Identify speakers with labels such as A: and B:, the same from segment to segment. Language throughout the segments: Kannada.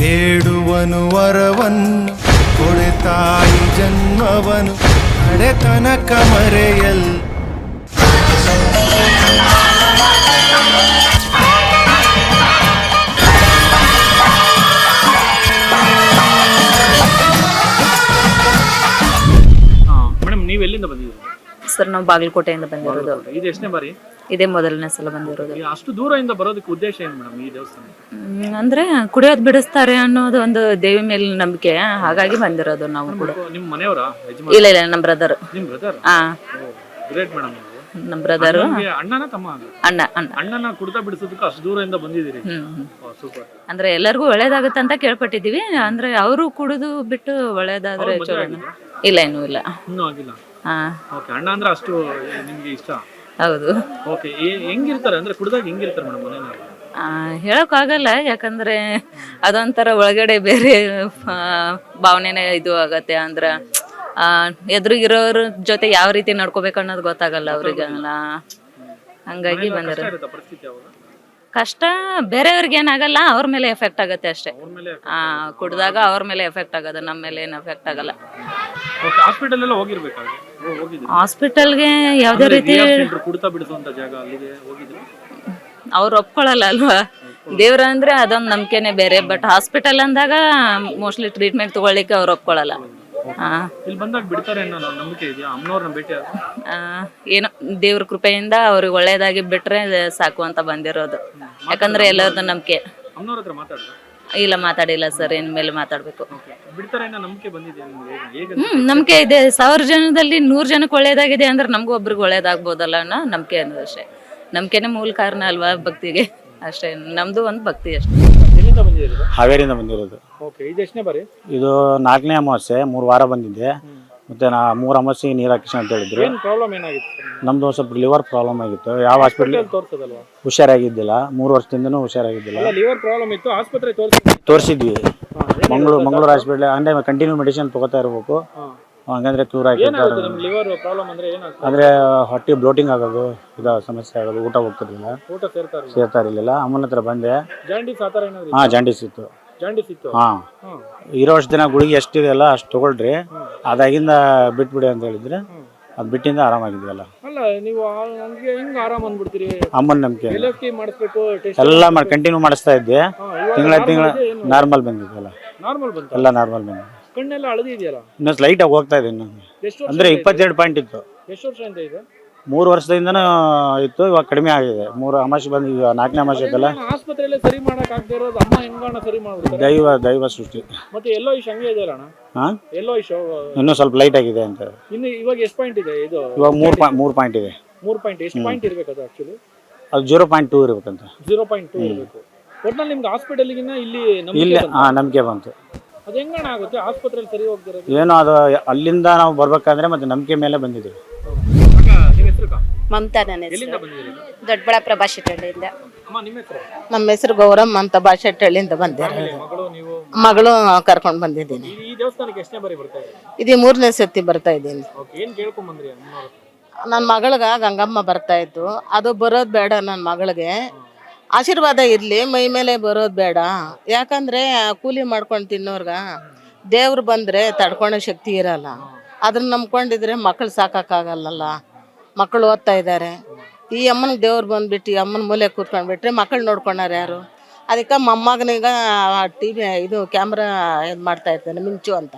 A: ಬೇಡುವನು ವರವನ್ನು ಕೊಡೆ ತಾಯಿ ಜನ್ಮವನು ಕಡೆತನಕ ಮರೆಯಲ್
B: ಮೇಡಮ್ ನೀವು ಎಲ್ಲಿಂದ ಬಂದಿದ್ದೀರಿ?
C: ಸರ್ ನಾವು ಬಾಗಲಕೋಟೆಯಿಂದ ಬಂದಿರೋದು.
B: ಇದು ಎಷ್ಟನೇ ಬಾರಿ?
C: ಇದೇ ಮೊದಲನೇ ಸಲ ಬಂದಿರೋದು.
B: ಅಷ್ಟು ದೂರದಿಂದ ಬರೋದಕ್ಕೆ ಉದ್ದೇಶ ಏನು ಮೇಡಮ್ ಈ ದೇವಸ್ಥಾನ?
C: ಅಂದ್ರೆ ಕುಡಿಯೋದು ಬಿಡಿಸ್ತಾರೆ ಅನ್ನೋದು ಒಂದು ದೇವಿ ಮೇಲೆ ನಂಬಿಕೆ, ಹಾಗಾಗಿ ಬಂದಿರೋದು ನಾವು ಕೂಡ.
B: ನಿಮ್ಮ ಮನೆಯವರ?
C: ಇಲ್ಲ ಇಲ್ಲ, ನಮ್ಮ ಬ್ರದರ್.
B: ನಿಮ್ಮ ಬ್ರದರ್?
C: ಹಾ,
B: ಗ್ರೇಟ್ ಮೇಡಮ್.
C: ನಮ್ಮ ಬ್ರದರ್.
B: ಅಣ್ಣನ ತಮ್ಮ?
C: ಅಣ್ಣ.
B: ಅಣ್ಣನ ಕುಡಿತ ಬಿಡಿಸೋದಕ್ಕೆ ಅಷ್ಟು ದೂರದಿಂದ ಬಂದಿದ್ದೀರಿ. ಸೂಪರ್.
C: ಅಂದ್ರೆ ಎಲ್ಲರಿಗೂ ಒಳ್ಳೇದಾಗುತ್ತೆ ಅಂತ ಕೇಳ್ಪಟ್ಟಿದೀವಿ. ಅಂದ್ರೆ ಅವರು ಕುಡಿದು ಬಿಟ್ಟು ಒಳ್ಳೇದಾದ್ರೆ ಚಲೋ. ಇಲ್ಲ, ಇನ್ನೂ ಇಲ್ಲ.
B: ಇನ್ನೂ ಆಗಿಲ್ಲ?
C: ಹಾ.
B: ಓಕೆ. ಅಣ್ಣ ಅಂದ್ರೆ ಅಷ್ಟು ನಿಮ್ಗೆ ಇಷ್ಟ?
C: ಹೌದು.
B: ಓಕೆ. ಹೆಂಗಿರ್ತಾರೆ ಅಂದ್ರೆ ಕುಡಿದಾಗ ಹೆಂಗಿರ್ತಾರೆ ಮೇಡಮ್ ಮನೆಯಲ್ಲಿ?
C: ಹೇಳಕ್ ಆಗಲ್ಲ, ಯಾಕಂದ್ರೆ ಅದೊಂಥರ ಒಳಗಡೆ ಬೇರೆ ಭಾವನೆನೇ ಇದು ಆಗತ್ತೆ. ಅಂದ್ರ ಎದುರಿಗಿರೋರ ಜೊತೆ ಯಾವ ರೀತಿ ನಡ್ಕೋಬೇಕು ಅನ್ನೋದು ಗೊತ್ತಾಗಲ್ಲ ಅವ್ರಿಗೆಲ್ಲ. ಹಂಗಾಗಿ ಬಂದಿರ ಕಷ್ಟ ಬೇರೆಯವ್ರಿಗೆ ಏನಾಗಲ್ಲ, ಅವ್ರ ಮೇಲೆ ಎಫೆಕ್ಟ್ ಆಗತ್ತೆ ಅಷ್ಟೇ. ಕುಡ್ದಾಗ ಅವ್ರ ಮೇಲೆ ಎಫೆಕ್ಟ್ ಆಗದ, ನಮ್ಮ ಮೇಲೆ ಏನು ಎಫೆಕ್ಟ್ ಆಗಲ್ಲ.
B: ಹಾಸ್ಪಿಟಲ್ ಎಲ್ಲ ಹೋಗಿರ್ಬೇಕಾದ್ರೆ
C: ಹಾಸ್ಪಿಟಲ್ಗೆ ಯಾವ್ದೇ ರೀತಿ
B: ಕುಡಿತ ಬಿಡಿಸುವಂತ ಜಾಗ ಅಲ್ಲಿಗೆ ಹೋಗಿದ್ರು?
C: ಅವ್ರು ಒಪ್ಕೊಳ್ಳಲ್ಲ ಅಲ್ವಾ. ದೇವ್ರ ಅಂದ್ರೆ ಅದೊಂದು ನಂಬಿಕೆನೆ ಬೇರೆ. ಬಟ್ ಹಾಸ್ಪಿಟಲ್ ಅಂದಾಗ ಮೋಸ್ಟ್ಲಿ ಟ್ರೀಟ್ಮೆಂಟ್ ತಗೊಳ್ಳಿಕ್ಕೆ ಅವ್ರು ಒಪ್ಕೊಳ್ಳಲ್ಲ.
B: ಇಲ್ಲಿ ಬಂದಾಗ ಬಿಡ್ತಾರೆ ಅನ್ನೋ ನಂಬಿಕೆ ಇದೆಯಾ? ಅಮ್ಮನವ್ರನ್ನ ಭೇಟಿ
C: ಏನೋ ದೇವ್ರ ಕೃಪೆಯಿಂದ ಅವ್ರಿಗೆ ಒಳ್ಳೇದಾಗಿ ಬಿಟ್ರೆ ಸಾಕು ಅಂತ ಬಂದಿರೋದು. ಯಾಕಂದ್ರೆ ಎಲ್ಲರದ್ದು ನಂಬಿಕೆ.
B: ಅಮ್ಮನವ್ರ ಹತ್ರ ಮಾತಾಡಿದ್ರೆ?
C: ಇಲ್ಲ, ಮಾತಾಡಿಲ್ಲ ಸರ್. ಇನ್ಮೇಲೆ ಮಾತಾಡ್ಬೇಕು.
B: ಬಿಡ್ತಾರೆ ಅನ್ನೋ ನಂಬಿಕೆ ಬಂದಿದೆ ನಿಮ್ಗೆ?
C: ನಂಬಿಕೆ ಇದೆ. 1000 ಜನದಲ್ಲಿ 100 ಜನಕ್ಕೆ ಒಳ್ಳೇದಾಗಿದೆ ಅಂದ್ರೆ ನಮಗೂ ಒಬ್ರಿಗೆ ಒಳ್ಳೇದಾಗ್ಬೋದಲ್ಲ ಅನ್ನೋ ನಂಬಿಕೆ ಅನ್ನೋದು ಅಷ್ಟೇ. ನಂಬಿಕೆನೇ ಮೂಲ ಕಾರಣ ಅಲ್ವಾ ಭಕ್ತಿಗೆ, ಅಷ್ಟೇ. ನಮ್ದು ಒಂದು ಭಕ್ತಿ ಅಷ್ಟೇ.
B: ಎಲ್ಲಿಂದ ಬಂದಿದ್ದೀರಾ?
D: ಹಾವೇರಿಯಿಂದ ಬಂದಿರೋದು.
B: ಓಕೆ. ಇದು ಎಷ್ಟನೇ ಬಾರಿ?
D: ಇದು 4ನೇ ಅಮಾವಾಸ್ಯೆ. 3 ವಾರ ಬಂದಿದ್ದೆ. ಮತ್ತೆ 3 ಅಮಾವಾಸ್ಯೆ ನೀರು ಹಾಕಿಸಿ ಅಂತ ಹೇಳಿದ್ರು.
B: ಏನು ಪ್ರಾಬ್ಲಮ್ ಏನಾಗಿತ್ತು?
D: ನಮ್ದು ಒಂದು ಸ್ವಲ್ಪ ಲಿವರ್ ಪ್ರಾಬ್ಲಮ್ ಆಗಿತ್ತು. ಯಾವ ಹಾಸ್ಪಿಟ್ಲ್
B: ತೋರಿಸೋದಲ್ವಾ?
D: ಹುಷಾರಾಗಿದ್ದಿಲ್ಲ. 3 ವರ್ಷದಿಂದನೂ ಹುಷಾರಾಗಿದ್ದಿಲ್ಲ.
B: ಲಿವರ್ ಪ್ರಾಬ್ಲಮ್ ಇತ್ತು, ಆಸ್ಪತ್ರೆ
D: ತೋರಿಸಿದ್ವಿ. ಮಂಗಳೂರು ಹಾಸ್ಪಿಟ್ಲ್. ಅಂದ್ರೆ ಕಂಟಿನ್ಯೂ ಮೆಡಿಸಿನ್ ತಗೋತಾ ಇರಬೇಕು, ಹಂಗಂದ್ರೆ ಕ್ಯೂರ್ ಆಗಿರ್ತಾರೆ.
B: ಲಿವರ್ ಪ್ರಾಬ್ಲಮ್ ಅಂದ್ರೆ ಏನಾಗ್ತದೆ?
D: ಅಂದ್ರೆ ಹೊಟ್ಟೆ ಬ್ಲೋಟಿಂಗ್ ಆಗೋದು, ಇದು ಸಮಸ್ಯೆ ಆಗೋದು. ಊಟ ಹೋಗ್ತಿರ್ಲಿಲ್ಲ,
B: ಊಟ
D: ಸೇರ್ತಾ ಇರಲಿಲ್ಲ. ಅಮ್ಮನ ಹತ್ರ ಬಂದೆ.
B: ಜಾಂಡೀಸ್ ಆ ಥರ ಏನಾದ್ರು?
D: ಹಾ, ಜಾಂಡೀಸ್ ಇತ್ತು.
B: ಜಾಂಡೀಸ್ ಇತ್ತು?
D: ಹಾ. ಇರೋ ಅಷ್ಟು ದಿನ ಗುಳಿಗೆ ಎಷ್ಟಿದೆ ಅಲ್ಲ ಅಷ್ಟು ತಗೊಳ್ರಿ, ಅದಾಗಿಂದ ಬಿಟ್ಬಿಡಿ ಅಂತ ಹೇಳಿದ್ರೆ ಅದು ಬಿಟ್ಟಿಂದ ಆರಾಮಾಗಿದ್ವಲ್ಲ.
B: ಅಲ್ಲ, ನೀವು ಹಂಗೆ ಹೆಂಗೆ ಆರಾಮ ಅಂದ್ಬಿಡ್ತೀರಿ?
D: ಅಮ್ಮನ ನಂಬಿಕೆ
B: ಮಾಡಿಸ್ಬೇಕು,
D: ಎಲ್ಲ ಮಾಡಿ ಕಂಟಿನ್ಯೂ ಮಾಡಿಸ್ತಾ ಇದ್ದೆ. ತಿಂಗಳ ನಾರ್ಮಲ್ ಬಂದಿದ್ವಲ್ಲ.
B: ನಾರ್ಮಲ್ ಬಂತು?
D: ಎಲ್ಲ ನಾರ್ಮಲ್ ಬಂದಿದೆ.
B: ಕಣ್ಣೆಲ್ಲ ಹಳದಿದೆಯಲ್ಲ?
D: ಇನ್ನೊಂದು ಲೈಟ್ ಆಗಿ ಹೋಗ್ತಾ ಇದೆ. ಇನ್ನೊಂದು ಅಂದ್ರೆ 22 ಪಾಯಿಂಟ್ ಇತ್ತು.
B: ಎಷ್ಟು ವರ್ಷದಿಂದ ಇದೆ?
D: 3 ವರ್ಷದಿಂದನೂ ಇತ್ತು. ಇವಾಗ ಕಡಿಮೆ ಆಗಿದೆ. 3 ಅಮಾವಾಸ್ಯೆ ಬಂದು ಈಗ 4ನೇ ಅಮಾವಾಸ್ಯೆ ಇತ್ತಲ್ಲ.
B: ಆಸ್ಪತ್ರೆಯಲ್ಲೇ ಸರಿ ಮಾಡಕ್ ಆಗದೆ ಇರೋದು ಅಮ್ಮ ಹೆಂಗಣ್ಣ ಸರಿ ಮಾಡ್ಬಿಡ್ತಾರೆ?
D: ದೈವ ಸೃಷ್ಟಿ.
B: ಮತ್ತೆ ಎಲ್ಲೋ ಇಶ್ ಹಂಗೆ ಇದೆ ಅಣ್ಣ?
D: ಹಾ,
B: ಎಲ್ಲೋ ಇಶ್
D: ಇನ್ನೂ ಸ್ವಲ್ಪ ಲೈಟ್ ಆಗಿದೆ ಅಂತ.
B: ಇನ್ನು ಇವಾಗ ಎಷ್ಟು ಪಾಯಿಂಟ್ ಇದೆ? ಇದು
D: ಇವಾಗ 3 ಪಾಯಿಂಟ್ ಇದೆ.
B: 3 ಪಾಯಿಂಟ್. ಎಷ್ಟು ಪಾಯಿಂಟ್ ಇರ್ಬೇಕು ಅದು? ಆಕ್ಚುಲಿ
D: ಅದು 0.2 ಇರ್ಬೇಕಂತ.
B: 0.2 ಇರಬೇಕು. ಒಟ್ನಲ್ಲಿ ನಿಮ್ಗೆ ಹಾಸ್ಪಿಟಲ್ಗಿನ್ನ ಇಲ್ಲಿ
D: ನಂಬಿಕೆ ಬಂತು.
B: ಅದು ಹೆಂಗಣ ಆಗುತ್ತೆ ಆಸ್ಪತ್ರೆಯಲ್ಲಿ ಸರಿ ಹೋಗ್ತಿರೋದು?
D: ಏನೋ ಅದು ಅಲ್ಲಿಂದ ನಾವು ಬರ್ಬೇಕಂದ್ರೆ ಮತ್ತೆ ನಂಬಿಕೆ ಮೇಲೆ ಬಂದಿದ್ದೀವಿ.
E: ಮಮತಾ. ನನ್ನ ಹೆಸರು ದೊಡ್ಡಬಳ್ಳಾಪುರ ಭಾಷೆಟಳ್ಳಿಯಿಂದ.
F: ನಮ್ಮ ಹೆಸರು ಗೌರಮ್ಮ ಅಂತ ಭಾಷೆಟಳ್ಳಿಯಿಂದ ಬಂದಿರೋದು. ಮಗಳು ಕರ್ಕೊಂಡು ಬಂದಿದ್ದೀನಿ.
B: ಈ ದೇವಸ್ಥಾನಕ್ಕೆ ಎಷ್ಟನೇ ಬಾರಿ ಬರ್ತಾ ಇದ್ದೀರಿ?
F: ಇದು 3ನೇ ಸರ್ತಿ ಬರ್ತಾ ಇದ್ದೀನಿ.
B: ಏನ್ ಕೇಳ್ಕೊಂಡ್ ಬಂದ್ರಿ?
F: ನನ್ನ ಮಗಳಿಗೆ ಗಂಗಮ್ಮ ಬರ್ತಾ ಇತ್ತು. ಅದು ಬರೋದು ಬೇಡ, ನನ್ನ ಮಗಳಿಗೆ ಆಶೀರ್ವಾದ ಇರಲಿ, ಮೈ ಮೇಲೆ ಬರೋದು ಬೇಡ. ಯಾಕಂದರೆ ಕೂಲಿ ಮಾಡ್ಕೊಂಡು ತಿನ್ನೋರ್ಗ ದೇವ್ರು ಬಂದರೆ ತಡ್ಕೊಳೋ ಶಕ್ತಿ ಇರಲ್ಲ. ಅದನ್ನ ನಂಬ್ಕೊಂಡಿದ್ರೆ ಮಕ್ಕಳು ಸಾಕಾಗಲ್ಲ. ಮಕ್ಕಳು ಓದ್ತಾ ಇದ್ದಾರೆ. ಈ ಅಮ್ಮನಿಗೆ ದೇವ್ರು ಬಂದುಬಿಟ್ಟು ಈ ಅಮ್ಮನ ಮೂಲೆ ಕೂತ್ಕೊಂಡ್ಬಿಟ್ರೆ ಮಕ್ಕಳು ನೋಡ್ಕೊಳಾರ ಯಾರು? ಅದಕ್ಕೆ ಮೊಮ್ಮಗನಿಗ TV ಇದು ಕ್ಯಾಮ್ರಾ ಇದು ಮಾಡ್ತಾ ಇರ್ತಾನೆ, ಮಿಂಚು ಅಂತ.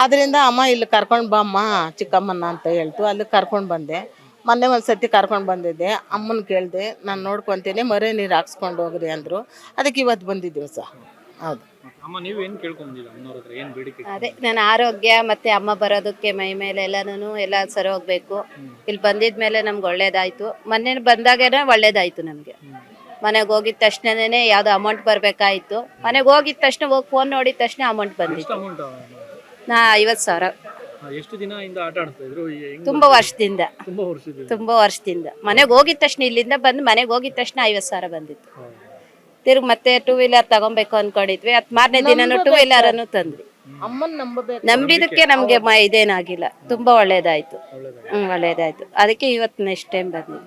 F: ಅದರಿಂದ ಅಮ್ಮ ಇಲ್ಲಿ ಕರ್ಕೊಂಡು ಬಾ ಅಮ್ಮ ಚಿಕ್ಕಮ್ಮನ ಅಂತ ಹೇಳ್ತು. ಅಲ್ಲಿ ಕರ್ಕೊಂಡು ಬಂದೆ. ಮೊನ್ನೆ ಒಂದು ಸರ್ತಿ ಕರ್ಕೊಂಡು ಬಂದಿದ್ದೆ. ಅಮ್ಮನ ಕೇಳಿದೆ, ನಾನು ನೋಡ್ಕೊತೀನಿ, ಮರೆ ನೀರು ಹಾಕ್ಸ್ಕೊಂಡು ಹೋಗ್ರಿ ಅಂದರು. ಅದಕ್ಕೆ ಇವತ್ತು ಬಂದಿದ್ದೀವಿ ಸರ್. ಹೌದು.
E: ಅದೇ ನನ್ನ ಆರೋಗ್ಯ ಮತ್ತೆ ಅಮ್ಮ ಬರೋದಕ್ಕೆ ಮೈ ಮೇಲೆ ಎಲ್ಲ ಸರಿ ಹೋಗ್ಬೇಕು. ಇಲ್ಲಿ ಬಂದಿದ್ಮೇಲೆ ನಮ್ಗೆ ಒಳ್ಳೇದಾಯ್ತು. ಮೊನ್ನೆ ಬಂದಾಗೇನೆ ಒಳ್ಳೇದಾಯ್ತು ನಮ್ಗೆ. ಮನೆಗೆ ಹೋಗಿದ ತಕ್ಷಣನೇ ಯಾವ್ದೋ ಅಮೌಂಟ್ ಬರ್ಬೇಕಾಯ್ತು. ಮನೆಗೆ ಹೋಗಿದ ತಕ್ಷಣ ಹೋಗಿ ಫೋನ್ ನೋಡಿದ ತಕ್ಷಣ ಅಮೌಂಟ್ ಬಂದಿತ್ತು. 50,000.
B: ಎಷ್ಟು ದಿನದಿಂದ ಆಟ ಆಡ್ತಾ ಇದ್ರು?
E: ತುಂಬಾ ವರ್ಷದಿಂದ ಮನೆಗೆ ಹೋಗಿದ ತಕ್ಷಣ, ಇಲ್ಲಿಂದ ಬಂದು ಮನೆಗೆ ಹೋಗಿದ ತಕ್ಷಣ 50,000 ಬಂದಿತ್ತು. ತಿರ್ಗಿ ಮತ್ತೆ 2 ವೀಲರ್ ತಗೊಬೇಕು ಅನ್ಕೊಂಡಿದ್ವಿ. ಅದ್ ಮಾರನೇ ದಿನ 2 ವೀಲರ್ ಅನ್ನು ತಂದ್ವಿ. ನಂಬಿದಕ್ಕೆ ನಮ್ಗೆ ಇದೇನಾಗಿಲ್ಲ. ತುಂಬಾ ಒಳ್ಳೇದಾಯ್ತು. ಒಳ್ಳೇದಾಯ್ತು. ಅದಕ್ಕೆ ಇವತ್ತು ನೆಕ್ಸ್ಟ್ ಟೈಮ್ ಬಂದ್ವಿ.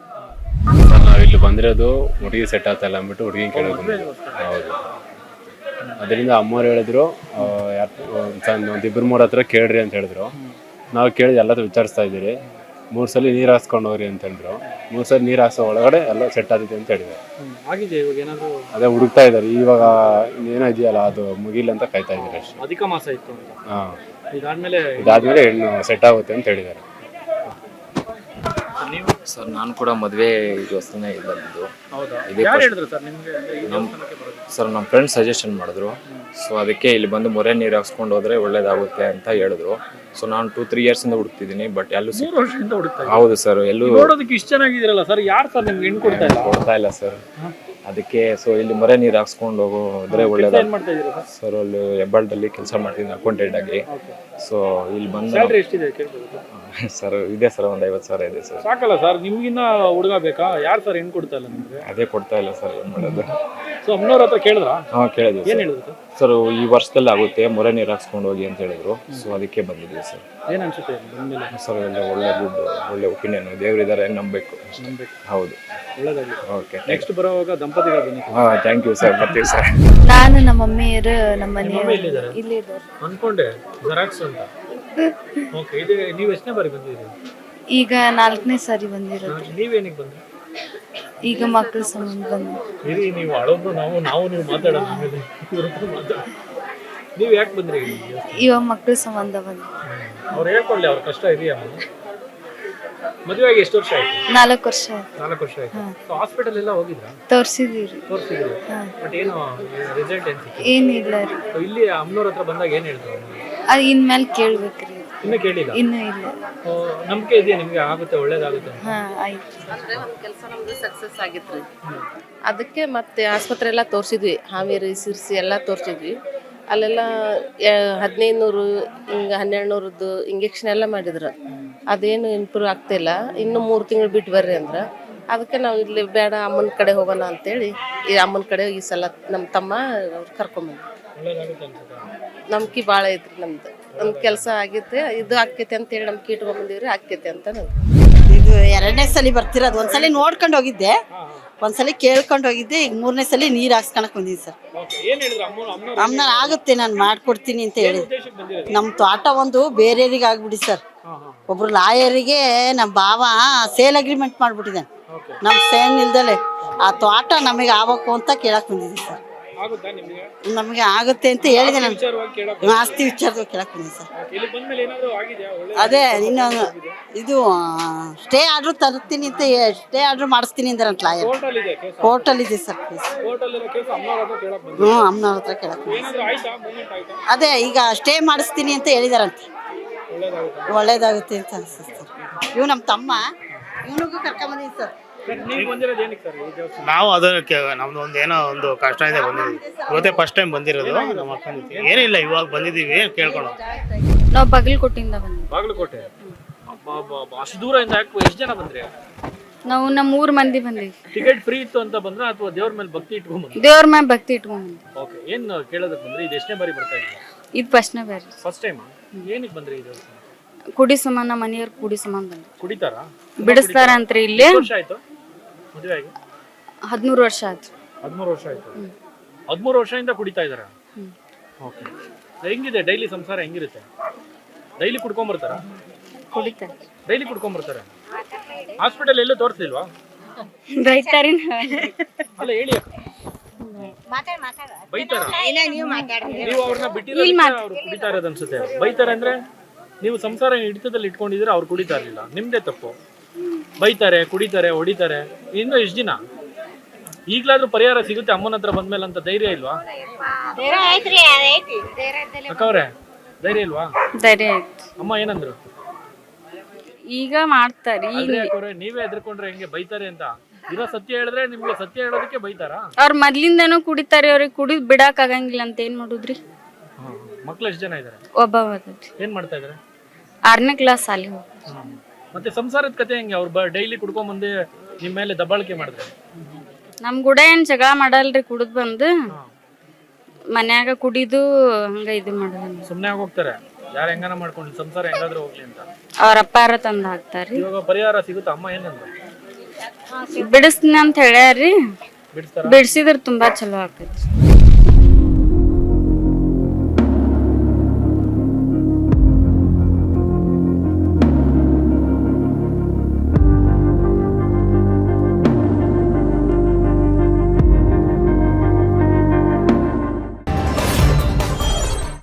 G: ನಾವಿಲ್ಲಿ ಬಂದಿರೋದು ಹುಡುಗಿ ಸೆಟ್ ಆಗ್ತಾ ಇಲ್ಲ ಅಂದ್ಬಿಟ್ಟು ಹುಡುಗಿ ಕೇಳೋದು. ಹೌದು. ಅದರಿಂದ ಅಮ್ಮವ್ರು ಹೇಳಿದ್ರು ಒಂದಿಬ್ಬರು ಮೂರು ಹತ್ರ ಕೇಳ್ರಿ ಅಂತ ಹೇಳಿದ್ರು. ನಾವು ಕೇಳಿದ ಎಲ್ಲ ವಿಚಾರಿಸ್ತಾ ಇದ್ದೀರಿ. 3 ಸಲ ನೀರು ಹಾಕ್ಸ್ಕೊಂಡು ಹೋಗ್ರಿ ಅಂತ ಹೇಳಿದ್ರು. 3 ಸಲ ನೀರು ಹಾಕ್ಸೋ ಒಳಗಡೆ ಎಲ್ಲ ಸೆಟ್ ಆಗಿದೆ ಅಂತ ಹೇಳಿದ್ದಾರೆ.
B: ಆಗಿದೆ ಇವಾಗ ಏನಾದ್ರು
G: ಅದೇ ಹುಡುಕ್ತಾ ಇದ್ದಾರೆ. ಇವಾಗ ಏನೋ ಇದೆಯಲ್ಲ ಅದು ಮುಗಿಲ್ಲ ಅಂತ ಕಾಯ್ತಾ ಇದ್ದಾರೆ ಅಷ್ಟೇ.
B: ಅಧಿಕ ಮಾಸ ಇತ್ತು ಅಂತ.
G: ಹಾಂ,
B: ಇದಾದ್ಮೇಲೆ
G: ಹೆಣ್ಣು ಸೆಟ್ ಆಗುತ್ತೆ ಅಂತ ಹೇಳಿದ್ದಾರೆ.
B: ನೀವು
H: ಸರ್ ನಾನು ಕೂಡ ಮದುವೆ ಯೋಚನೆ ಬಂದಿದ್ದು.
B: ಹೌದಾ?
H: ಇದೇ
B: ಯಾರು
H: first-
B: ಹೇಳಿದ್ರು ಸರ್ ನಿಮ್ಗೆ ಅಂದ್ರೆ ಈ ದೇವಸ್ಥಾನಕ್ಕೆ ಬರೋದು?
H: ಸರ್ ನಮ್ಮ ಫ್ರೆಂಡ್ ಸಜೆಷನ್ ಮಾಡಿದ್ರು. ಸೊ ಅದಕ್ಕೆ ಇಲ್ಲಿ ಬಂದು ಮೊರೆ ನೀರು ಹಾಕ್ಸ್ಕೊಂಡು ಹೋದ್ರೆ ಒಳ್ಳೇದಾಗುತ್ತೆ ಅಂತ ಹೇಳಿದ್ರು. ಸೊ ನಾನು 2-3 ಇಯರ್ಸಿಂದ ಹುಡುಕ್ತಿದ್ದೀನಿ, ಬಟ್ ಎಲ್ಲೂ
B: 3 ವರ್ಷದಿಂದ ಹುಡುಕ್ತಾ ಇದ್ದೀರಾ?
H: ಹೌದು ಸರ್, ಎಲ್ಲೂ
B: ನೋಡೋದಕ್ಕೆ ಇಷ್ಟು ಚೆನ್ನಾಗಿದ್ದೀರಲ್ಲ ಸರ್, ಯಾರು ಸರ್ ನಿಮ್ಗೆ ಹೆಣ್ಣು ಕೊಡ್ತಾ ಇಲ್ಲ?
H: ಕೊಡ್ತಾ ಇಲ್ಲ ಸರ್. ಅದಕ್ಕೆ ಸೊ ಇಲ್ಲಿ ಮೊರೆ ನೀರು ಹಾಕ್ಸ್ಕೊಂಡು ಹೋದ್ರೆ ಒಳ್ಳೇದಾಗ.
B: ಏನ್ ಮಾಡ್ತಾ ಇದ್ದೀರಾ ಸರ್?
H: ಸರ್ ಅಲ್ಲಿ ಹೆಬ್ಬಾಳದಲ್ಲಿ ಕೆಲಸ ಮಾಡ್ತಿದ್ದೀನಿ ಅಕೌಂಟೆಂಟ್ ಆಗಿ. ಸೊ ಇಲ್ಲಿ ಬಂದು
B: ಸ್ಯಾಲ್ರಿ ಎಷ್ಟಿದೆ ಕೇಳ್ಬೋದು?
H: ಸರ್ ಇದೆ ಸರ್, ಒಂದು 50,000 ಇದೆ ಸರ್.
B: ಸಾಕಲ್ಲ ಸರ್, ನಿಮ್ಗಿನ್ನ ಹುಡುಗ ಬೇಕಾ? ಯಾರು ಸರ್ ಹೆಣ್ಣು ಕೊಡ್ತಾ ಇಲ್ಲ ನಿಮ್ಗೆ?
H: ಅದೇ ಕೊಡ್ತಾ ಇಲ್ಲ ಸರ್, ಏನು ಮಾಡೋದು.
B: ಸೊ ಅಮ್ಮನವ್ರ ಹತ್ರ ಕೇಳಿದ್ರಾ?
H: ಹಾಂ ಕೇಳಿದ್ವಿ
B: ಏನ್
H: ಸರ್.
B: ಹೇಳಿದ್ರು ಸರ್?
H: ಸರ್ ಈ ವರ್ಷದಲ್ಲಿ ಆಗುತ್ತೆ, ಮೊರೆ ನೀರು ಹಾಕ್ಸ್ಕೊಂಡು ಹೋಗಿ ಅಂತ ಹೇಳಿದ್ರು. ಸೊ ಅದಕ್ಕೆ ಬಂದಿದ್ದೀವಿ ಸರ್.
B: ಏನ್ ಅನ್ಸುತ್ತೆ ಬಂದ್ಮೇಲೆ?
H: ಸರ್ ಎಲ್ಲ ಒಳ್ಳೆ ದುಡ್ಡು, ಒಳ್ಳೆ ಒಪಿನಿಯನ್, ದೇವರಿದ್ದಾರೆ ನಂಬಬೇಕು. ಹೌದು,
B: ಒಳ್ಳೇದಾಗ್ಲಿ.
H: ಓಕೆ,
B: ನೆಕ್ಸ್ಟ್ ಬರೋವಾಗ ದಂಪತಿಗಳು ಬನ್ನಿ.
H: ಹಾಂ ಥ್ಯಾಂಕ್ ಯು ಸರ್, ಬರ್ತೀವಿ ಸರ್.
I: ನಾನು ನಮ್ಮ ಮಮ್ಮಿಯರು ನಮ್ಮ
B: ಮಮ್ಮಿ ಎಲ್ಲಿದ್ದಾರೆ?
I: ಇಲ್ಲಿ ಇದ್ದಾರೆ.
B: ಅನ್ಕೊಂಡೆ ಜೆರಾಕ್ಸ್ ಅಂತ. ಓಕೆ, ಇದು ನೀವು ಎಷ್ಟನೇ ಬಾರಿ ಬಂದಿದ್ದೀರಿ?
I: ಈಗ 4ನೇ ಸಾರಿ ಬಂದಿರೋದು.
B: ನೀವೇನಿಗೆ ಬಂದ್ರಿ?
I: ಈಗ ಮಕ್ಕಳ ಸಂಬಂಧ ಬಂದು
B: ಇರಿ, ನೀವು ಅಳೋದು ನಾವು ನೀವು ಮಾತಾಡೋಣ ಆಮೇಲೆ. ನೀವು ಯಾಕೆ ಬಂದ್ರಿ ಇಲ್ಲಿಗೆ?
I: ಇವಾಗ ಮಕ್ಕಳ ಸಂಬಂಧ ಬಂದು
B: ಅವ್ರು ಹೇಳ್ಕೊಳ್ಳಿ, ಅವ್ರ ಕಷ್ಟ ಇದೆಯಾ? ಮದುವೆಯಾಗಿ ಎಷ್ಟು ವರ್ಷ ಆಯ್ತು?
I: 4 ವರ್ಷ ಆಯ್ತು.
B: 4 ವರ್ಷ ಆಯ್ತು. ಸೊ ಹಾಸ್ಪಿಟಲ್ ಎಲ್ಲ ಹೋಗಿದ್ರಾ?
I: ತೋರ್ಸಿದೀರಿ.
B: ತೋರಿಸಿದ್ರಿ? ಬಟ್ ಏನು ರಿಸಲ್ಟ್ ಏನು ಸಿಕ್ಕಿಲ್ಲ?
I: ಏನಿಲ್ಲ ರೀ.
B: ಸೊ ಇಲ್ಲಿ ಅಮ್ಮನವ್ರ ಹತ್ರ ಬಂದಾಗ ಏನು ಹೇಳಿದ್ರು?
I: ಅದು ಇನ್ಮೇಲೆ ಕೇಳ್ಬೇಕ್ರಿ.
B: ಇನ್ನೂ ಕೇಳಿಲ್ಲ?
I: ಇನ್ನೂ ಇಲ್ಲ.
B: ನಂಬಿಕೆ ಇದೆಯಾ ನಿಮ್ಗೆ ಆಗುತ್ತೆ, ಒಳ್ಳೇದಾಗುತ್ತೆ ಅಂತ?
I: ಹಾ ಆಯ್ತು.
F: ಅಂದ್ರೆ ಒಂದು ಕೆಲಸ ನಮ್ದು ಸಕ್ಸಸ್ ಆಗಿತ್ರಿ. ಅದಕ್ಕೆ ಮತ್ತೆ ಆಸ್ಪತ್ರೆ ಎಲ್ಲ ತೋರಿಸಿದ್ವಿ, ಹಾವೇರಿ ಸಿರ್ಸಿ ಎಲ್ಲ ತೋರಿಸಿದ್ವಿ. ಅಲ್ಲೆಲ್ಲ 1500 ಹಿಂಗೆ 1200 ಇಂಜೆಕ್ಷನ್ ಎಲ್ಲ ಮಾಡಿದ್ರು. ಅದೇನು ಇಂಪ್ರೂವ್ ಆಗ್ತಿಲ್ಲ. ಇನ್ನು 3 ತಿಂಗಳು ಬಿಟ್ಟು ಬರ್ರಿ ಅಂದ್ರೆ, ಅದಕ್ಕೆ ನಾವು ಇಲ್ಲಿ ಬೇಡ ಅಮ್ಮನ ಕಡೆ ಹೋಗೋಣ ಅಂತೇಳಿ ಈ ಅಮ್ಮನ ಕಡೆ ಈ ಸಲ ನಮ್ಮ ತಮ್ಮ ಅವ್ರು ಕರ್ಕೊಂಬಂದ್ರು.
B: ಒಳ್ಳೇದಾಗುತ್ತೆ ಅನ್ಸುತ್ತೆ?
F: ನಂಬಿಕೆ ಭಾಳ ಐತ್ರಿ ನಮ್ದು. ಒಂದು ಕೆಲಸ ಆಗೈತೆ, ಇದು ಆಕ್ಕೈತೆ ಅಂತೇಳಿ ನಂಬಿಕೆ ಇಟ್ಕೊಂಡ್ಬಂದಿವ್ರಿ, ಆಕ್ಕೈತೆ ಅಂತ
J: ಇದು 2ನೇ ಸಲ ಬರ್ತಿರೋದು. ಒಂದ್ಸಲಿ ನೋಡ್ಕೊಂಡು ಹೋಗಿದ್ದೆ, ಒಂದ್ಸಲಿ ಕೇಳ್ಕೊಂಡು ಹೋಗಿದ್ದೆ. ಈಗ 3ನೇ ಸಲ ನೀರು ಹಾಕ್ಸ್ಕೊಳಕ್ ಬಂದಿದ್ದೆ ಸರ್.
B: ಏನ್ ಹೇಳಿದ್ರು ಅಮ್ಮನವ್ರು?
J: ಅಮ್ಮನ ಆಗುತ್ತೆ, ನಾನು ಮಾಡ್ಕೊಡ್ತೀನಿ ಅಂತ ಹೇಳಿ.
B: ಉದ್ದೇಶಕ್ಕೆ ಬಂದಿರೋದು?
J: ನಮ್ಮ ತೋಟ ಒಂದು ಬೇರೆಯವ್ರಿಗೆ ಆಗ್ಬಿಡಿ ಸರ್. ಒಬ್ರು ಲಾಯರಿಗೆ ನಮ್ಮ ಭಾವ ಸೇಲ್ ಅಗ್ರಿಮೆಂಟ್ ಮಾಡ್ಬಿಟ್ಟಿದ್ದಾನೆ. ನಮ್ಮ ಸೇನ್ ಇಲ್ದಲೆ ಆ ತೋಟ ನಮಗೆ ಆಗ್ಬೇಕು ಅಂತ ಕೇಳಕ್ ಬಂದಿದ್ದೆ ಸರ್.
B: ಆಗುತ್ತಾ ನಿಮ್ಗೆ?
J: ನಮಗೆ ಆಗುತ್ತೆ ಅಂತ ಹೇಳಿದೆ. ನಾನು
B: ವಿಚಾರವಾಗಿ ಕೇಳಕ್
J: ಆಸ್ತಿ ವಿಚಾರದಾಗ ಕೇಳಕ್ ಬಂದಿದ್ದೆ ಸರ್.
B: ಇಲ್ಲಿ ಬಂದ್ಮೇಲೆ ಏನಾದ್ರು ಆಗಿದೆಯಾ? ಒಳ್ಳೆ
J: ಅದೇ ಇನ್ನೊಂದು ಇದು ಸ್ಟೇ ಆರ್ಡ್ರ್ ತರ್ತೀನಿ ಅಂತ ಸ್ಟೇ ಆರ್ಡ್ರ್ ಮಾಡಿಸ್ತೀನಿ ಅಂದ್ರಂತ ಲಾಯರ್.
B: ಕೋರ್ಟಲ್ಲಿ ಇದೆ ಕೇಸ್?
J: ಕೋರ್ಟಲ್ಲಿ ಇದೆ ಸರ್ ಕೇಸ್.
B: ಕೋರ್ಟಲ್ಲಿರೋ ಕೇಸ್ ಅಮ್ಮನವ್ರ ಹತ್ರ ಕೇಳಕ್ ಬಂದ್ರು?
J: ಅಮ್ಮನವ್ರ ಹತ್ರ ಕೇಳಕ್
B: ಏನಾದ್ರು ಆಯ್ತಾ? ಮೂಮೆಂಟ್ ಆಯ್ತಾ?
J: ಅದೇ ಈಗ ಸ್ಟೇ ಮಾಡಿಸ್ತೀನಿ ಅಂತ ಹೇಳಿದಾರಂತೆ.
B: ಒಳ್ಳೇದಾಗುತ್ತೆ.
J: ಒಳ್ಳೇದಾಗುತ್ತೆ ಅಂತ ಅನ್ಸುತ್ತೆ ಸರ್. ಇವ್ ನಮ್ಮ ತಮ್ಮ, ಇವನಿಗೂ ಕರ್ಕೊಂಬಂದಿದ್ದೀನಿ ಸರ್.
B: ನೀವು ಬಂದಿರೋದು ಏನಕ್ಕೆ ಸರ್ ಈ ದೇವಸ್ಥಾನ?
D: ನಾವು ಅದಕ್ಕೆ ನಮ್ದು ಒಂದು ಏನೋ ಒಂದು ಕಷ್ಟ ಇದೆ ಬಂದಿದ್ದೀವಿ. ಇವತ್ತೇ ಫಸ್ಟ್ ಟೈಮ್ ಬಂದಿರೋದು. ನಮ್ಮ ಅಕ್ಕನ ಜೊತೆ ಏನಿಲ್ಲ, ಇವಾಗ ಬಂದಿದ್ದೀವಿ ಕೇಳ್ಕೊಂಡು.
I: ನಾವು ಬಾಗಲಕೋಟೆಯಿಂದ ಬಂದ್ವಿ.
B: ಬಾಗಲಕೋಟೆ? ಅಷ್ಟು ದೂರದಿಂದ ಯಾಕೆ? ಎಷ್ಟು ಜನ ಬಂದ್ರಿ?
I: ನಾವು ನಮ್ಮ 3 ಮಂದಿ ಬಂದಿವಿ.
B: ಟಿಕೆಟ್ ಫ್ರೀ ಇತ್ತು ಅಂತ ಬಂದ್ರ ಅಥವಾ ದೇವ್ರ ಮೇಲೆ ಭಕ್ತಿ ಇಟ್ಕೊಂಡ್ ಬಂದ್ರಿ?
I: ದೇವ್ರ ಮೇಲೆ ಭಕ್ತಿ ಇಟ್ಕೊಂಡ್ ಬಂದ್ವಿ.
B: ಓಕೆ, ಏನ್ ಕೇಳೋದಕ್ಕೆ ಬಂದ್ರಿ? ಇದು ಎಷ್ಟನೇ ಬಾರಿ ಬರ್ತಾ ಇದ್ದೀರಾ?
I: ಇದು ಫಸ್ಟ್ನೇ ಬಾರಿ.
B: First time? ಏನಕ್ಕೆ ಬಂದ್ರಿ ಈ ದೇವಸ್ಥಾನ?
I: ಕುಡಿ ಸಮಾನ, ನಮ್ಮ ಮನೆಯವ್ರು ಕುಡಿ ಸಮಾನ ಬಂದ್ರು.
B: ಕುಡಿತಾರಾ?
I: ಬಿಡಿಸ್ತಾರ ಅಂತ್ರಿ ಇಲ್ಲಿ.
B: ಎಷ್ಟು ವರ್ಷ ಆಯ್ತು ಮದುವೆ ಆಗಿ?
I: 13 ವರ್ಷ ಆಯ್ತು.
B: 13 ವರ್ಷ ಆಯ್ತು. 13 ವರ್ಷದಿಂದ ಕುಡಿತಾ ಇದಾರ? ಓಕೆ. ಹೆಂಗಿದೆ ಡೈಲಿ ಸಂಸಾರ? ಹೆಂಗಿರುತ್ತೆ? ಡೈಲಿ ಕುಡ್ಕೊಂಬರ್ತಾರ?
I: ಕುಡಿತಾರೆ.
B: ಡೈಲಿ ಕುಡ್ಕೊಂಬರ್ತಾರೆ? ಹಾಸ್ಪಿಟಲ್ ಎಲ್ಲೂ ತೋರಿಸ್ಲಿಲ್ವಾ?
I: ಬೈತಾರಿ.
B: ಅಲ್ಲ ಹೇಳಿ, ಬೈತಾರ? ನೀವು ಅವ್ರನ್ನ ಬಿಟ್ಟಿರೋದಕ್ಕೆ ಅವ್ರು ಕುಡಿತಾ ಇರೋದು ಅನ್ಸುತ್ತೆ. ಬೈತಾರೆ ಅಂದ್ರೆ ನೀವು ಸಂಸಾರ ಹಿಡಿತದಲ್ಲಿ ಇಟ್ಕೊಂಡಿದ್ರೆ ಅವ್ರು ಕುಡಿತಾ ಇರ್ಲಿಲ್ಲ, ನಿಮ್ದೇ ತಪ್ಪು. ಬೈತಾರೆ, ಕುಡಿತಾರೆ, ಹೊಡಿತಾರೆ. ಇನ್ನು ಎಷ್ಟು ದಿನ? ಈಗ್ಲಾದ್ರೂ ಪರಿಹಾರ ಸಿಗುತ್ತೆ ಅಮ್ಮನ ಹತ್ರ ಬಂದ್ಮೇಲೆ ಅಂತ ಧೈರ್ಯ ಇಲ್ವಾ ಅಕ್ಕವ್ರೆ? ಧೈರ್ಯ ಇಲ್ವಾ?
I: ಧೈರ್ಯ ಆಯ್ತು.
B: ಅಮ್ಮ ಏನಂದ್ರು?
I: ಈಗ ಮಾಡ್ತಾರೆ.
B: ನೀವೇ ಎದ್ರಕೊಂಡ್ರೆ ಹೆಂಗೆ? ಬೈತಾರೆ ಅಂತ ಇರೋ ಸತ್ಯ ಹೇಳಿದ್ರೆ ನಿಮ್ಗೆ ಸತ್ಯ ಹೇಳೋದಕ್ಕೆ ಬೈತಾರ?
I: ಅವ್ರ ಮೊದ್ಲಿಂದನೂ ಕುಡಿತಾರೆ, ಅವ್ರಿಗೆ ಕುಡಿದ್ ಬಿಡಾಕ್ ಆಗಂಗಿಲ್ಲ ಅಂತ ಏನ್ ಮಾಡುದ್ರಿ?
B: ಮಕ್ಳು ಎಷ್ಟು ಜನ ಇದಾರೆ?
I: ಒಬ್ಬ
B: ಏನ್ ಮಾಡ್ತಾ ಇದಾರೆ?
I: 6ನೇ ಕ್ಲಾಸ್ ಅಲ್ಲಿ.
B: ಮತ್ತೆ ಸಂಸಾರದ ಕತೆ ಹೆಂಗೆ? ಅವ್ರು ಡೈಲಿ ಕುಡ್ಕೊಂಡ್ ಬಂದು ನಿಮ್ ಮೇಲೆ ದಬ್ಬಾಳಿಕೆ ಮಾಡಿದ್ರೆ?
I: ನಮ್ ಕೂಡ ಏನ್ ಜಗಳ ಮಾಡಲ್ರಿ. ಕುಡಿದ್ ಬಂದು ಮನ್ಯಾಗ ಕುಡಿದು ಹಂಗ ಇದು ಮಾಡೋದು.
B: ಸುಮ್ನೆ ಹೋಗ್ತಾರೆ, ಯಾರು ಹೆಂಗಾನ ಮಾಡ್ಕೊಂಡು ಸಂಸಾರ ಹೆಂಗಾದ್ರೂ ಹೋಗ್ಲಿ ಅಂತ.
I: ಅವ್ರ ಅಪ್ಪಾರ ತಂದ್ ಹಾಕ್ತಾರ್ರಿ.
B: ಇವಾಗ ಪರಿಹಾರ ಸಿಗುತ್ತಾ? ಅಮ್ಮ ಏನಂದ್ರು?
I: ಬಿಡಿಸ್ತೀನಿ ಅಂತ ಹೇಳ್ಯಾರ್ರಿ.
B: ಬಿಡಿಸ್ತಾರ?
I: ಬಿಡಿಸಿದ್ರ ತುಂಬಾ ಚಲೋ ಆಕೈತಿ.